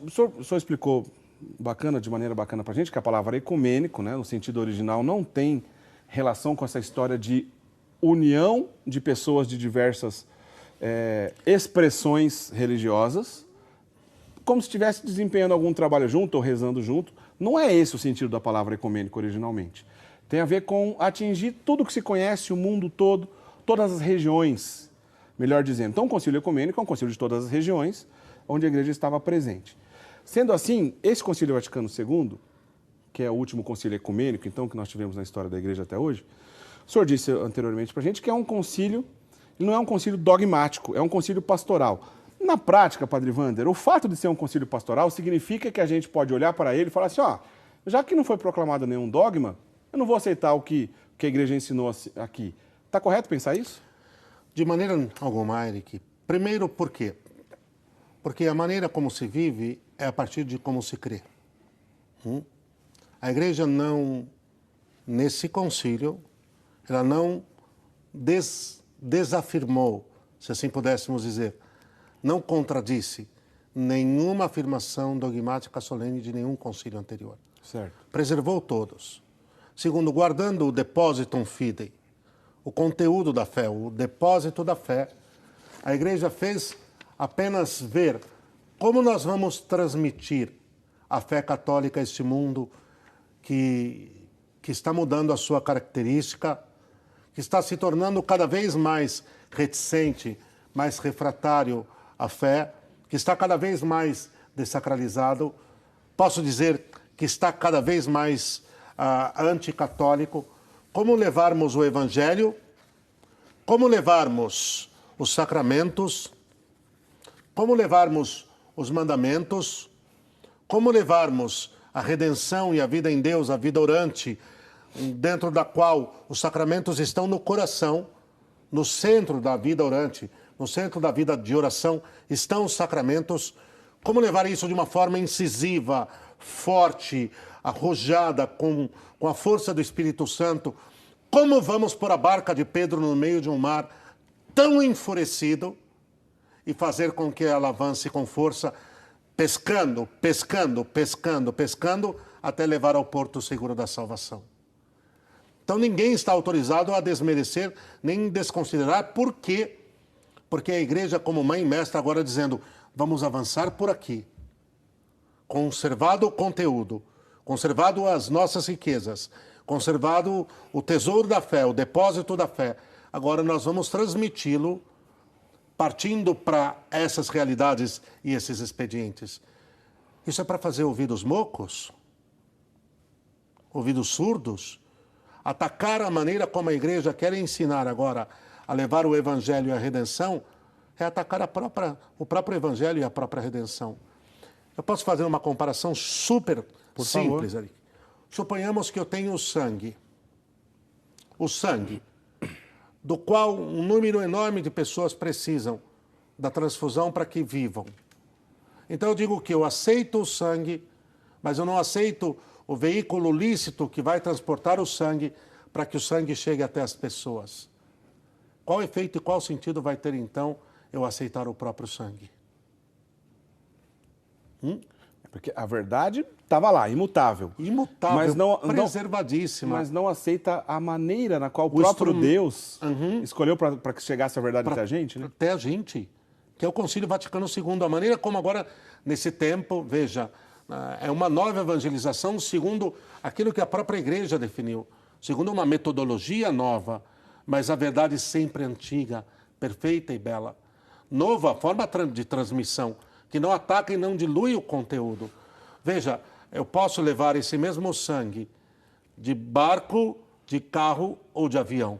O senhor explicou de maneira bacana para a gente que a palavra ecumênico, né, no sentido original, não tem relação com essa história de união de pessoas de diversas expressões religiosas, como se estivesse desempenhando algum trabalho junto ou rezando junto. Não é esse o sentido da palavra ecumênico originalmente. Tem a ver com atingir tudo que se conhece, o mundo todo, todas as regiões, melhor dizendo. Então, o concílio ecumênico é um concílio de todas as regiões, onde a igreja estava presente. Sendo assim, esse concílio Vaticano II, que é o último concílio ecumênico, então, que nós tivemos na história da igreja até hoje, o senhor disse anteriormente para a gente que é um concílio, não é um concílio dogmático, é um concílio pastoral. Na prática, Padre Wander, o fato de ser um concílio pastoral significa que a gente pode olhar para ele e falar assim, já que não foi proclamado nenhum dogma, eu não vou aceitar o que a igreja ensinou aqui. Está correto pensar isso? De maneira alguma, Eric. Primeiro, por quê? Porque a maneira como se vive é a partir de como se crê. A igreja não, nesse concílio, ela não desafirmou, se assim pudéssemos dizer, não contradisse nenhuma afirmação dogmática solene de nenhum concílio anterior. Certo. Preservou todos. Segundo, guardando o depositum fidei, o conteúdo da fé, o depósito da fé, a igreja fez apenas ver como nós vamos transmitir a fé católica a este mundo que está mudando a sua característica, que está se tornando cada vez mais reticente, mais refratário à fé, que está cada vez mais dessacralizado. Posso dizer que está cada vez mais anticatólico. Como levarmos o Evangelho, como levarmos os sacramentos, como levarmos os mandamentos, como levarmos a redenção e a vida em Deus, a vida orante, dentro da qual os sacramentos estão no coração, no centro da vida orante, no centro da vida de oração, estão os sacramentos. Como levar isso de uma forma incisiva, forte, arrojada, com a força do Espírito Santo? Como vamos pôr a barca de Pedro no meio de um mar tão enfurecido e fazer com que ela avance com força, pescando, pescando, pescando, pescando, até levar ao porto seguro da salvação? Então ninguém está autorizado a desmerecer, nem desconsiderar. Por quê? Porque a igreja, como mãe e mestra, agora dizendo, vamos avançar por aqui. Conservado o conteúdo, conservado as nossas riquezas, conservado o tesouro da fé, o depósito da fé. Agora nós vamos transmiti-lo partindo para essas realidades e esses expedientes. Isso é para fazer ouvidos mocos? Ouvidos surdos? Atacar a maneira como a igreja quer ensinar agora a levar o evangelho e a redenção é atacar o próprio evangelho e a própria redenção. Eu posso fazer uma comparação super simples ali. Suponhamos que eu tenho o sangue do qual um número enorme de pessoas precisam da transfusão para que vivam. Então eu digo que eu aceito o sangue, mas eu não aceito o veículo lícito que vai transportar o sangue para que o sangue chegue até as pessoas. Qual efeito e qual sentido vai ter, então, eu aceitar o próprio sangue? Porque a verdade estava lá, imutável. Imutável, mas não, preservadíssima. Mas não aceita a maneira na qual o próprio Deus escolheu para que chegasse a verdade até a gente, né? Até a gente, que é o Concílio Vaticano II. A maneira como agora, nesse tempo, veja, é uma nova evangelização segundo aquilo que a própria igreja definiu, segundo uma metodologia nova, mas a verdade sempre antiga, perfeita e bela. Nova forma de transmissão, que não ataca e não dilui o conteúdo. Veja, eu posso levar esse mesmo sangue de barco, de carro ou de avião.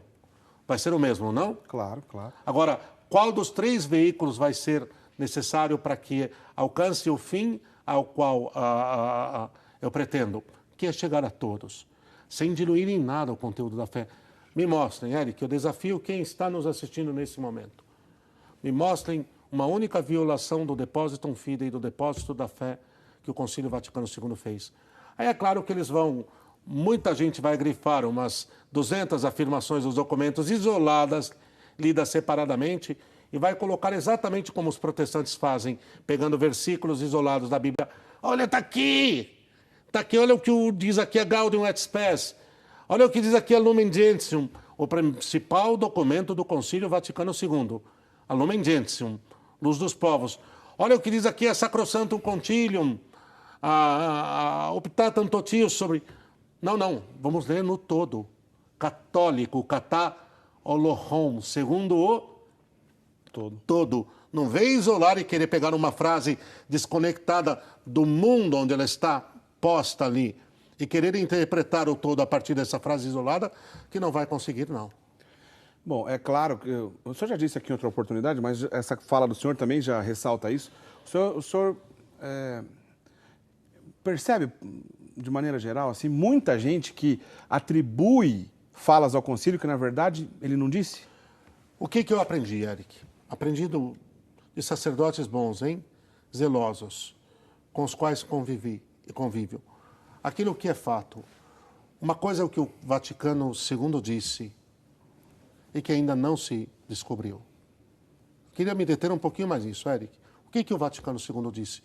Vai ser o mesmo, não? Claro, claro. Agora, qual dos três veículos vai ser necessário para que alcance o fim ao qual eu pretendo? Que é chegar a todos, sem diluir em nada o conteúdo da fé. Me mostrem, Eric, eu desafio quem está nos assistindo nesse momento. Me mostrem uma única violação do Depositum Fidei, do depósito da fé que o Concílio Vaticano II fez. Aí é claro que eles vão, muita gente vai grifar umas 200 afirmações dos documentos isoladas, lidas separadamente, e vai colocar exatamente como os protestantes fazem, pegando versículos isolados da Bíblia. Olha, está aqui! Está aqui, olha o que diz aqui a Gaudium et Spes. Olha o que diz aqui a Lumen Gentium, o principal documento do Concílio Vaticano II. A Lumen Gentium, Luz dos Povos. Olha o que diz aqui a Sacrosanctum Concilium, a Optatum Totius sobre... Não, vamos ler no todo. Católico, catá olohom, segundo o todo. Não vem isolar e querer pegar uma frase desconectada do mundo onde ela está posta ali e querer interpretar o todo a partir dessa frase isolada, que não vai conseguir, não. Bom, é claro que o senhor já disse aqui em outra oportunidade, mas essa fala do senhor também já ressalta isso. O senhor percebe, de maneira geral, assim, muita gente que atribui falas ao concílio que, na verdade, ele não disse? O que eu aprendi, Eric? Aprendi de sacerdotes bons, hein? Zelosos, com os quais convivi e convívio. Aquilo que é fato. Uma coisa é o que o Vaticano II disse e que ainda não se descobriu. Queria me deter um pouquinho mais nisso, Eric. O que o Vaticano II disse?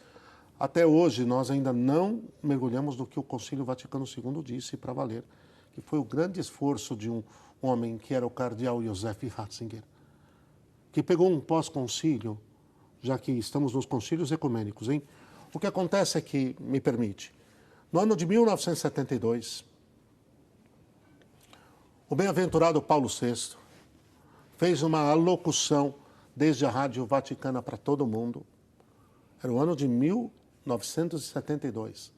Até hoje, nós ainda não mergulhamos no que o Concílio Vaticano II disse para valer, que foi o grande esforço de um homem que era o cardeal Joseph Ratzinger, que pegou um pós-concílio, já que estamos nos concílios ecumênicos, hein? O que acontece é que, me permite, no ano de 1972, o bem-aventurado Paulo VI fez uma alocução desde a Rádio Vaticana para todo mundo. Era o ano de 1972.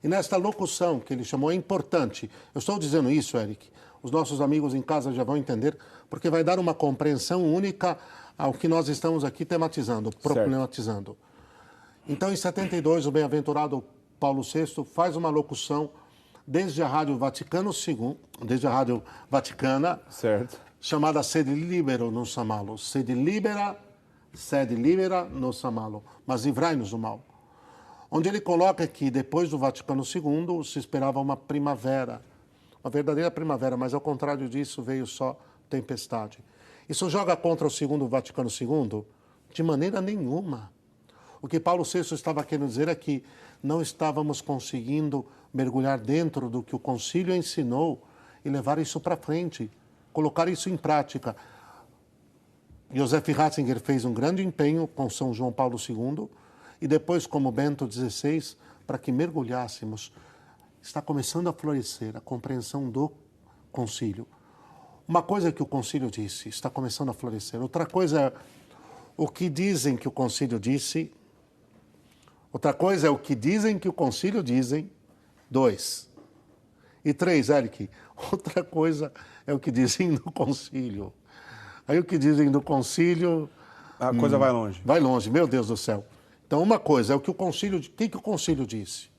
E nesta locução, que ele chamou, é importante. Eu estou dizendo isso, Eric, os nossos amigos em casa já vão entender, porque vai dar uma compreensão única ao que nós estamos aqui tematizando, problematizando. Então, em 72, o bem-aventurado Paulo VI faz uma locução desde a Rádio Vaticano II, desde a Rádio Vaticana, certo, chamada Sede Libero nos Amalo. Sede libera nos amalo, mas livrai-nos do mal. Onde ele coloca que depois do Vaticano II se esperava uma primavera, uma verdadeira primavera, mas ao contrário disso veio só tempestade. Isso joga contra o segundo Vaticano II? De maneira nenhuma. O que Paulo VI estava querendo dizer é que não estávamos conseguindo mergulhar dentro do que o concílio ensinou e levar isso para frente, colocar isso em prática. Joseph Ratzinger fez um grande empenho com São João Paulo II e depois, como Bento XVI, para que mergulhássemos. Está começando a florescer a compreensão do concílio. Uma coisa é que o concílio disse, está começando a florescer. Outra coisa é o que dizem que o concílio disse. Outra coisa é o que dizem que o concílio dizem. 2. E 3, Eric, outra coisa é o que dizem do concílio. Aí o que dizem do concílio... A coisa vai longe. Vai longe, meu Deus do céu. Então, uma coisa é o que o concílio... O que o concílio disse?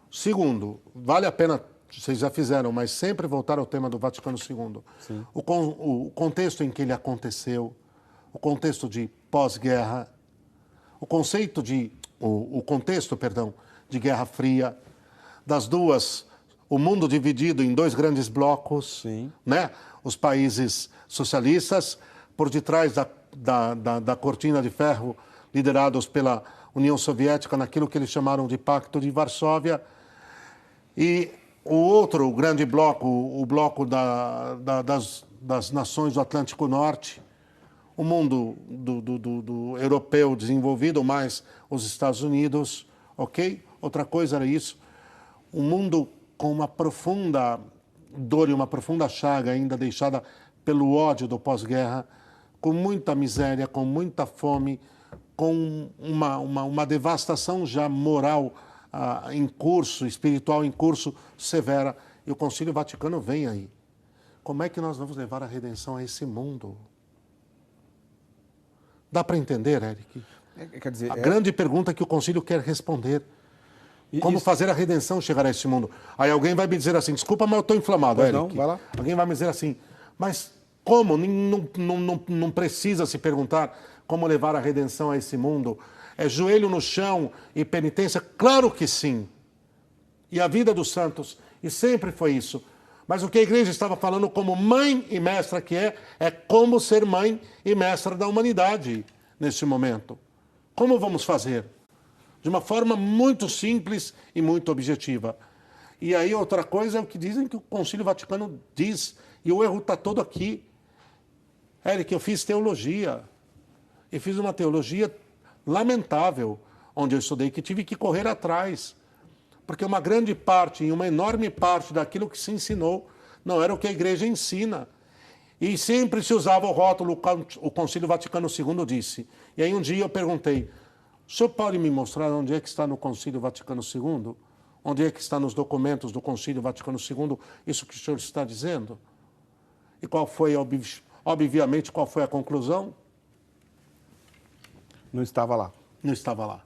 Segundo, vale a pena, vocês já fizeram, mas sempre voltar ao tema do Vaticano II. Sim. O contexto em que ele aconteceu, o contexto de pós-guerra, o contexto, de Guerra Fria, das duas, o mundo dividido em dois grandes blocos, sim, né? Os países socialistas, por detrás da cortina de ferro, liderados pela União Soviética, naquilo que eles chamaram de Pacto de Varsóvia, e o outro grande bloco, o bloco das nações do Atlântico Norte, o mundo do europeu desenvolvido, mais os Estados Unidos, ok? Outra coisa era isso, um mundo com uma profunda dor e uma profunda chaga ainda deixada pelo ódio do pós-guerra, com muita miséria, com muita fome, com uma devastação já moral em curso, espiritual em curso, severa. E o Concílio Vaticano vem aí. Como é que nós vamos levar a redenção a esse mundo? Dá para entender, Eric? Quer dizer, a grande pergunta que o Concílio quer responder. Como fazer a redenção chegar a esse mundo? Aí alguém vai me dizer assim, desculpa, mas eu estou inflamado, Eric. Não, vai lá. Alguém vai me dizer assim, mas como? Não precisa se perguntar como levar a redenção a esse mundo. É joelho no chão e penitência? Claro que sim. E a vida dos santos, e sempre foi isso. Mas o que a igreja estava falando como mãe e mestra que é como ser mãe e mestra da humanidade neste momento. Como vamos fazer? De uma forma muito simples e muito objetiva. E aí outra coisa é o que dizem que o Concílio Vaticano diz, e o erro está todo aqui. Eric, eu fiz teologia, e fiz uma teologia lamentável, onde eu estudei, que tive que correr atrás. Porque uma grande parte, e uma enorme parte daquilo que se ensinou, não era o que a igreja ensina. E sempre se usava o rótulo, o Concílio Vaticano II disse. E aí um dia eu perguntei, o senhor pode me mostrar onde é que está no Concílio Vaticano II? Onde é que está nos documentos do Concílio Vaticano II isso que o senhor está dizendo? E qual foi, obviamente, qual foi a conclusão? Não estava lá. Não estava lá.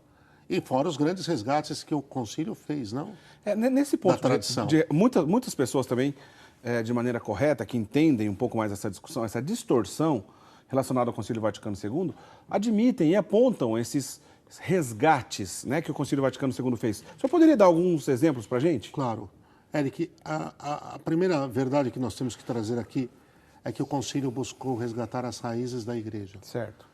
E fora os grandes resgates que o concílio fez, não? Nesse ponto, da tradição. Muitas pessoas também, de maneira correta, que entendem um pouco mais essa discussão, essa distorção relacionada ao Concílio Vaticano II, admitem e apontam esses resgates, né, que o Concílio Vaticano II fez. O senhor poderia dar alguns exemplos para a gente? Claro. Eric, a primeira verdade que nós temos que trazer aqui é que o concílio buscou resgatar as raízes da igreja. Certo.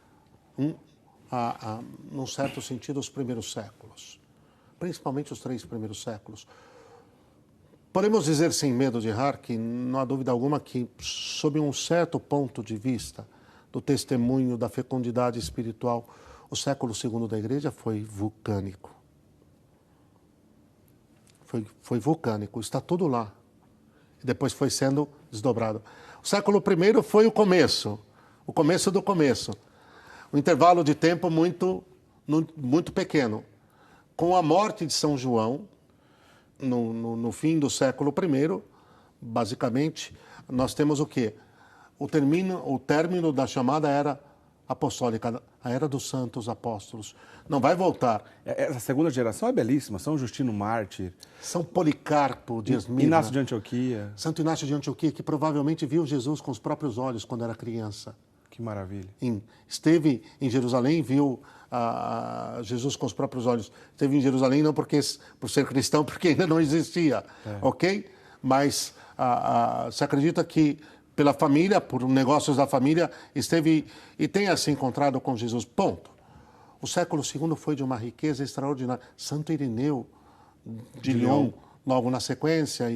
Num certo sentido, os primeiros séculos. Principalmente os 3 primeiros séculos. Podemos dizer, sem medo de errar, que não há dúvida alguma que, sob um certo ponto de vista do testemunho da fecundidade espiritual, o século II da igreja foi vulcânico. Foi vulcânico, está tudo lá. E depois foi sendo desdobrado. O século I foi o começo do começo. Um intervalo de tempo muito pequeno. Com a morte de São João, no fim do século I, basicamente, nós temos o quê? O término da chamada Era Apostólica, a Era dos Santos Apóstolos. Não vai voltar. Essa segunda geração é belíssima. São Justino Mártir. São Policarpo de Esmirna. Inácio de Antioquia. Santo Inácio de Antioquia, que provavelmente viu Jesus com os próprios olhos quando era criança. Que maravilha. Esteve em Jerusalém, viu Jesus com os próprios olhos. Esteve em Jerusalém não por ser cristão, porque ainda não existia, ok? Mas se acredita que pela família, por negócios da família, esteve e tenha se encontrado com Jesus. Ponto. O século II foi de uma riqueza extraordinária. Santo Irineu de Lyon, logo na sequência,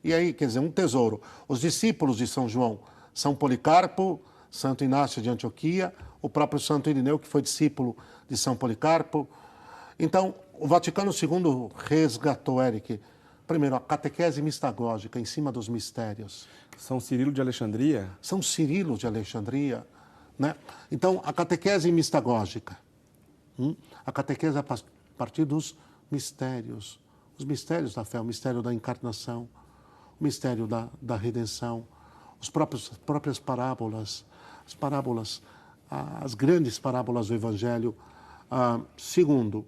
e aí, quer dizer, um tesouro. Os discípulos de São João, São Policarpo, Santo Inácio de Antioquia, o próprio Santo Irineu, que foi discípulo de São Policarpo. Então, o Vaticano II resgatou, Eric, primeiro, a catequese mistagógica em cima dos mistérios. São Cirilo de Alexandria? São Cirilo de Alexandria, né? Então, a catequese mistagógica. A catequese a partir dos mistérios. Os mistérios da fé, o mistério da encarnação, o mistério da redenção, as próprias parábolas, as grandes parábolas do Evangelho. Segundo,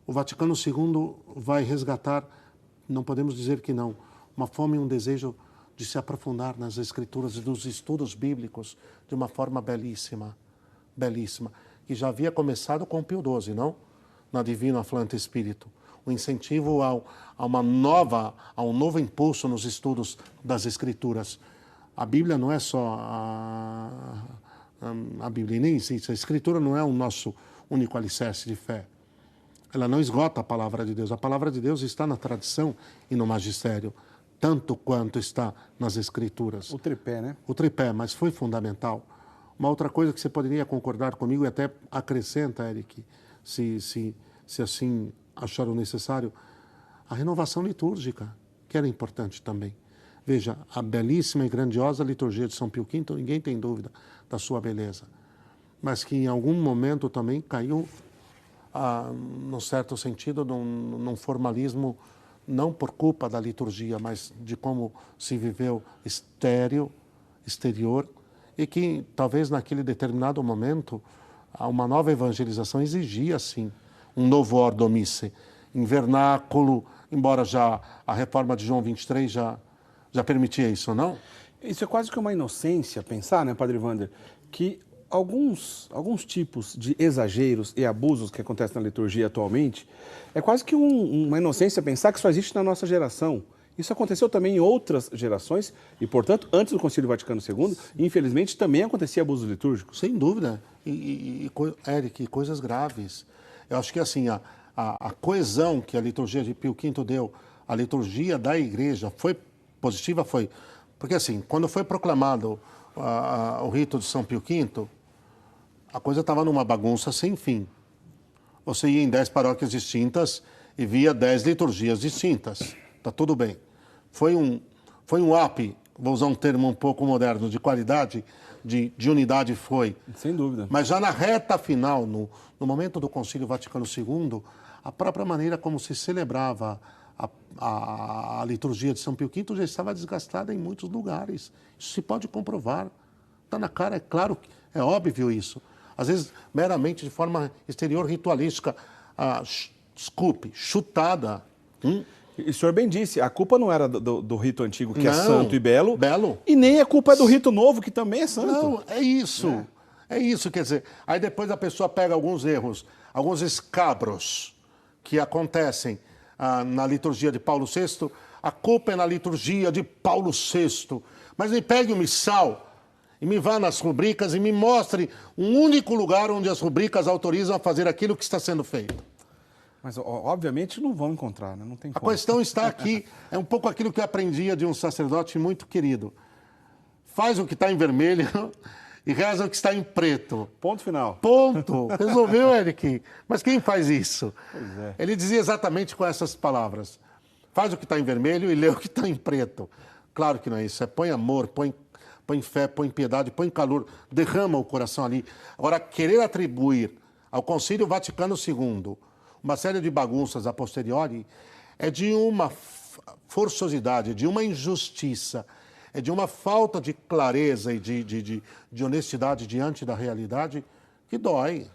o Vaticano II vai resgatar, não podemos dizer que não, uma fome e um desejo de se aprofundar nas Escrituras e dos estudos bíblicos de uma forma belíssima, belíssima, que já havia começado com Pio XII, não? Na Divino Aflante Espírito. O incentivo a um novo impulso nos estudos das Escrituras. A Bíblia não é só a Bíblia, nem existe. A Escritura não é o nosso único alicerce de fé. Ela não esgota a palavra de Deus. A palavra de Deus está na tradição e no magistério, tanto quanto está nas Escrituras. O tripé, né? O tripé, mas foi fundamental. Uma outra coisa que você poderia concordar comigo e até acrescenta, Eric, se assim achar o necessário, a renovação litúrgica, que era importante também. Veja, a belíssima e grandiosa liturgia de São Pio V, ninguém tem dúvida da sua beleza, mas que em algum momento também caiu, num certo sentido, num formalismo, não por culpa da liturgia, mas de como se viveu exterior, e que talvez naquele determinado momento uma nova evangelização exigia, sim, um novo ordo misse, em vernáculo, embora já a reforma de João 23 já permitia isso, não? Isso é quase que uma inocência pensar, né, Padre Wander, que alguns tipos de exageros e abusos que acontecem na liturgia atualmente, é quase que uma inocência pensar que só existe na nossa geração Isso aconteceu também em outras gerações e, portanto, antes do Concílio Vaticano II, infelizmente, também acontecia abuso litúrgico. Sem dúvida. Eric, coisas graves. Eu acho que assim, a coesão que a liturgia de Pio V deu, a liturgia da igreja, foi positiva? Foi. Porque assim, quando foi proclamado o rito de São Pio V, a coisa estava numa bagunça sem fim. Você ia em 10 paróquias distintas e via 10 liturgias distintas. Tá tudo bem. Foi um up, vou usar um termo um pouco moderno, de qualidade, de unidade foi. Sem dúvida. Mas já na reta final, no momento do Concílio Vaticano II, a própria maneira como se celebrava a liturgia de São Pio V já estava desgastada em muitos lugares. Isso se pode comprovar. Está na cara, é claro, é óbvio isso. Às vezes, meramente de forma exterior ritualística, desculpe, chutada. E o senhor bem disse, a culpa não era do rito antigo, que é Não, santo e belo, belo. e nem a culpa é do rito novo, que também é santo. Não, é isso. É isso, quer dizer, aí depois a pessoa pega alguns erros, alguns escabros que acontecem na liturgia de Paulo VI, a culpa é na liturgia de Paulo VI. Mas me pegue o missal e me vá nas rubricas e me mostre um único lugar onde as rubricas autorizam a fazer aquilo que está sendo feito. Mas, obviamente, não vão encontrar, né? Não tem A como. questão está aqui, é um pouco aquilo que eu aprendia de um sacerdote muito querido. Faz o que está em vermelho e reza o que está em preto. Ponto final. Ponto. Resolveu, Eric? Mas quem faz isso? Pois é. Ele dizia exatamente com essas palavras. Faz o que está em vermelho e lê o que está em preto. Claro que não é isso. É põe amor, põe fé, põe piedade, põe calor, derrama o coração ali. Agora, querer atribuir ao Concílio Vaticano II uma série de bagunças a posteriori é de uma forçosidade, de uma injustiça, é de uma falta de clareza e de honestidade diante da realidade que dói.